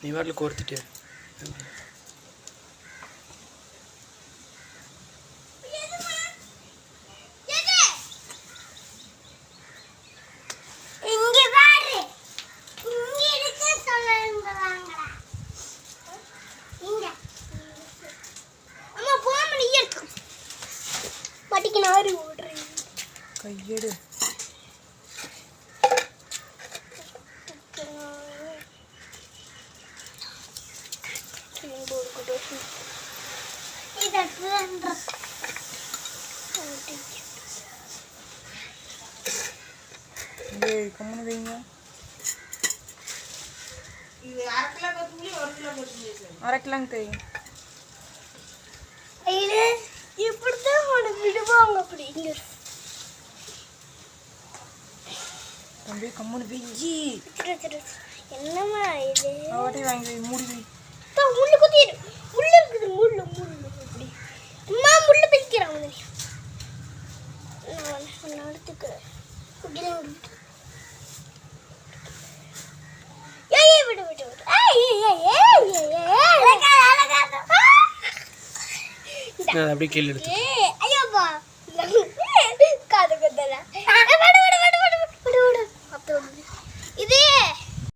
நீ வாட்டில் கோர்த்துட்டு கையெடு கம்முன்னு வைங்க. அரை கிலோங்க தெரியும். இப்படித்தான் விடுவாங்க. அப்படி தம்பி கம்முன்னு வெஜ்ஜி என்னம்மா இது? அவட்டே வாங்கி வை, மூடி வை. முள்ளு குத்திடு. முள்ளு இருக்குது. முள்ளு முள்ளு அப்படி அம்மா முள்ளு பிடிக்கிறான். நான் எடுத்துக்கிறேன். விடு விடு விடு. அப்படியே கீழே எடுத்து ஐயோப்பா காது கத்தல